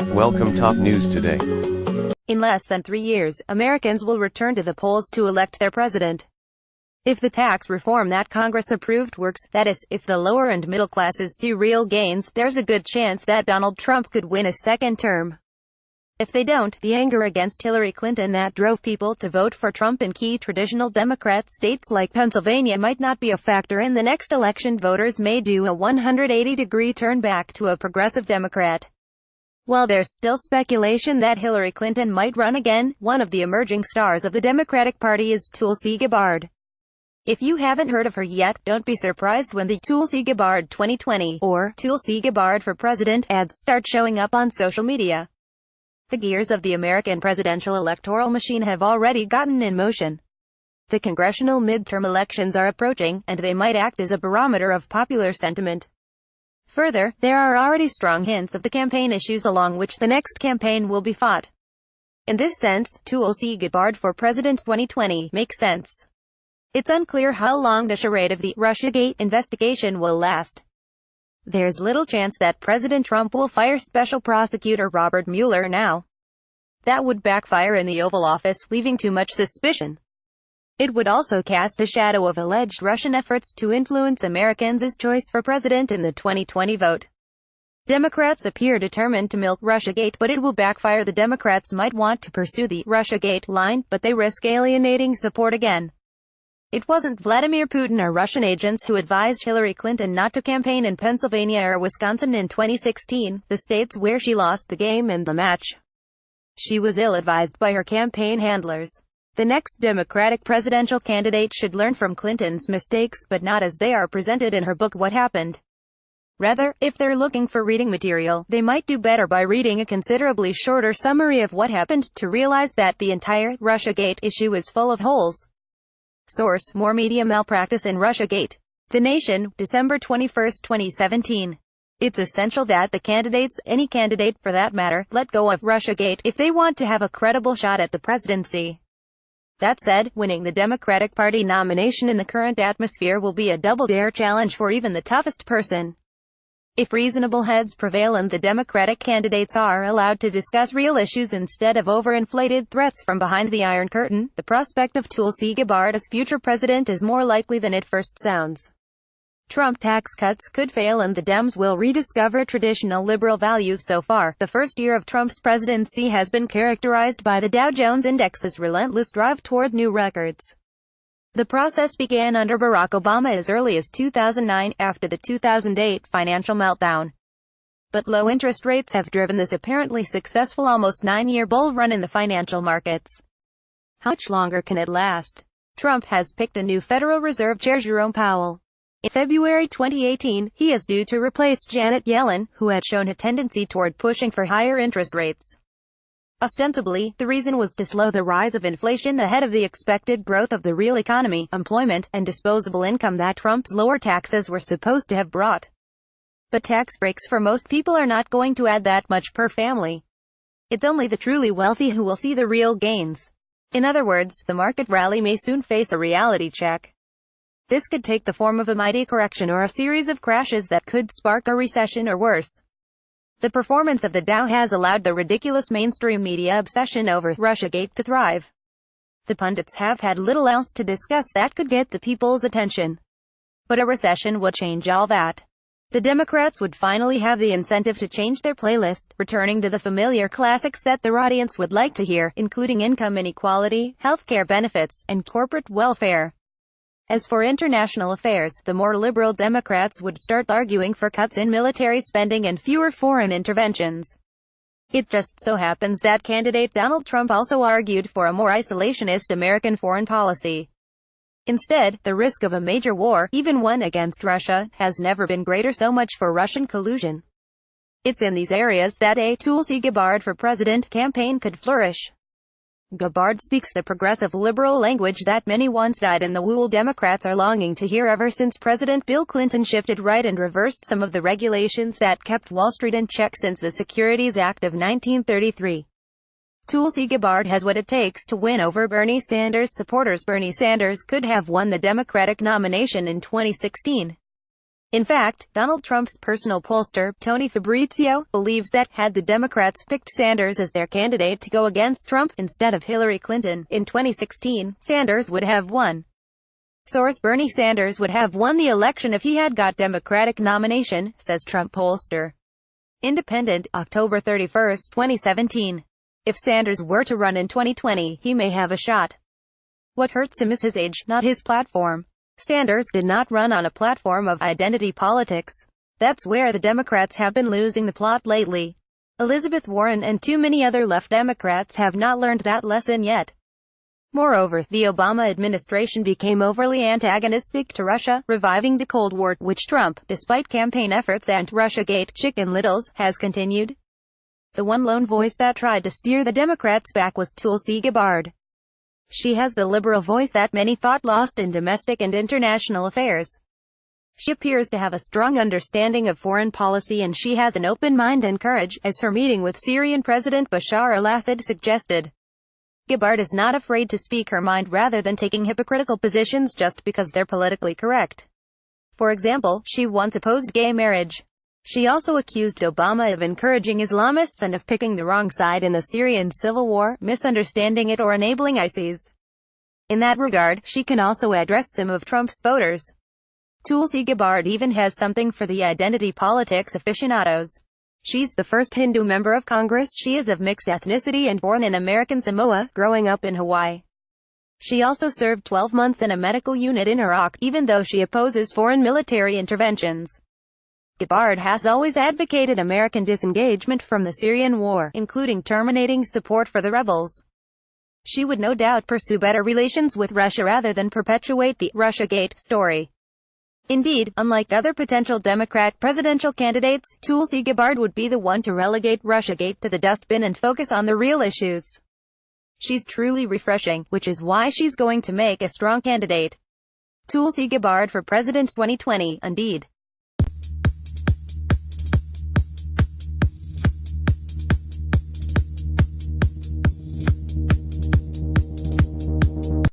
Welcome top news today. In less than 3 years, Americans will return to the polls to elect their president. If the tax reform that Congress approved works, that is, if the lower and middle classes see real gains, there's a good chance that Donald Trump could win a second term. If they don't, the anger against Hillary Clinton that drove people to vote for Trump in key traditional Democrat states like Pennsylvania might not be a factor in the next election. Voters may do a 180-degree turn back to a progressive Democrat. While there's still speculation that Hillary Clinton might run again, one of the emerging stars of the Democratic Party is Tulsi Gabbard. If you haven't heard of her yet, don't be surprised when the Tulsi Gabbard 2020, or Tulsi Gabbard for President, ads start showing up on social media. The gears of the American presidential electoral machine have already gotten in motion. The congressional midterm elections are approaching, and they might act as a barometer of popular sentiment. Further, there are already strong hints of the campaign issues along which the next campaign will be fought. In this sense, Tulsi Gabbard for President 2020 makes sense. It's unclear how long the charade of the Russiagate investigation will last. There's little chance that President Trump will fire Special Prosecutor Robert Mueller now. That would backfire in the Oval Office, leaving too much suspicion. It would also cast a shadow of alleged Russian efforts to influence Americans' choice for president in the 2020 vote. Democrats appear determined to milk Russiagate, but it will backfire. The Democrats might want to pursue the Russiagate line, but they risk alienating support again. It wasn't Vladimir Putin or Russian agents who advised Hillary Clinton not to campaign in Pennsylvania or Wisconsin in 2016, the states where she lost the game and the match. She was ill-advised by her campaign handlers. The next Democratic presidential candidate should learn from Clinton's mistakes, but not as they are presented in her book What Happened. Rather, if they're looking for reading material, they might do better by reading a considerably shorter summary of what happened, to realize that the entire Russiagate issue is full of holes. Source: More media malpractice in Russiagate. The Nation, December 21, 2017. It's essential that the candidates, any candidate for that matter, let go of Russiagate if they want to have a credible shot at the presidency. That said, winning the Democratic Party nomination in the current atmosphere will be a double-dare challenge for even the toughest person. If reasonable heads prevail and the Democratic candidates are allowed to discuss real issues instead of overinflated threats from behind the Iron Curtain, the prospect of Tulsi Gabbard as future president is more likely than it first sounds. Trump tax cuts could fail and the Dems will rediscover traditional liberal values. So far, the first year of Trump's presidency has been characterized by the Dow Jones Index's relentless drive toward new records. The process began under Barack Obama as early as 2009, after the 2008 financial meltdown. But low interest rates have driven this apparently successful almost 9-year bull run in the financial markets. How much longer can it last? Trump has picked a new Federal Reserve Chair, Jerome Powell. In February 2018, he is due to replace Janet Yellen, who had shown a tendency toward pushing for higher interest rates. Ostensibly, the reason was to slow the rise of inflation ahead of the expected growth of the real economy, employment, and disposable income that Trump's lower taxes were supposed to have brought. But tax breaks for most people are not going to add that much per family. It's only the truly wealthy who will see the real gains. In other words, the market rally may soon face a reality check. This could take the form of a mighty correction or a series of crashes that could spark a recession or worse. The performance of the Dow has allowed the ridiculous mainstream media obsession over Russiagate to thrive. The pundits have had little else to discuss that could get the people's attention. But a recession would change all that. The Democrats would finally have the incentive to change their playlist, returning to the familiar classics that their audience would like to hear, including income inequality, healthcare benefits, and corporate welfare. As for international affairs, the more liberal Democrats would start arguing for cuts in military spending and fewer foreign interventions. It just so happens that candidate Donald Trump also argued for a more isolationist American foreign policy. Instead, the risk of a major war, even one against Russia, has never been greater. So much for Russian collusion. It's in these areas that a Tulsi Gabbard for president campaign could flourish. Gabbard speaks the progressive liberal language that many once dyed-in-the-wool Democrats are longing to hear ever since President Bill Clinton shifted right and reversed some of the regulations that kept Wall Street in check since the Securities Act of 1933. Tulsi Gabbard has what it takes to win over Bernie Sanders supporters. Bernie Sanders could have won the Democratic nomination in 2016. In fact, Donald Trump's personal pollster, Tony Fabrizio, believes that had the Democrats picked Sanders as their candidate to go against Trump instead of Hillary Clinton in 2016, Sanders would have won. Source: Bernie Sanders would have won the election if he had got Democratic nomination, says Trump pollster. Independent, October 31, 2017. If Sanders were to run in 2020, he may have a shot. What hurts him is his age, not his platform. Sanders did not run on a platform of identity politics. That's where the Democrats have been losing the plot lately. Elizabeth Warren and too many other left Democrats have not learned that lesson yet. Moreover, the Obama administration became overly antagonistic to Russia, reviving the Cold War, which Trump, despite campaign efforts and Russiagate, Chicken Littles, has continued. The one lone voice that tried to steer the Democrats back was Tulsi Gabbard. She has the liberal voice that many thought lost in domestic and international affairs. She appears to have a strong understanding of foreign policy and she has an open mind and courage, as her meeting with Syrian President Bashar al-Assad suggested. Gabbard is not afraid to speak her mind rather than taking hypocritical positions just because they're politically correct. For example, she once opposed gay marriage. She also accused Obama of encouraging Islamists and of picking the wrong side in the Syrian civil war, misunderstanding it or enabling ISIS. In that regard, she can also address some of Trump's voters. Tulsi Gabbard even has something for the identity politics aficionados. She's the first Hindu member of Congress. She is of mixed ethnicity and born in American Samoa, growing up in Hawaii. She also served 12 months in a medical unit in Iraq, even though she opposes foreign military interventions. Gabbard has always advocated American disengagement from the Syrian war, including terminating support for the rebels. She would no doubt pursue better relations with Russia rather than perpetuate the Russiagate story. Indeed, unlike other potential Democrat presidential candidates, Tulsi Gabbard would be the one to relegate Russiagate to the dustbin and focus on the real issues. She's truly refreshing, which is why she's going to make a strong candidate. Tulsi Gabbard for President 2020, Indeed.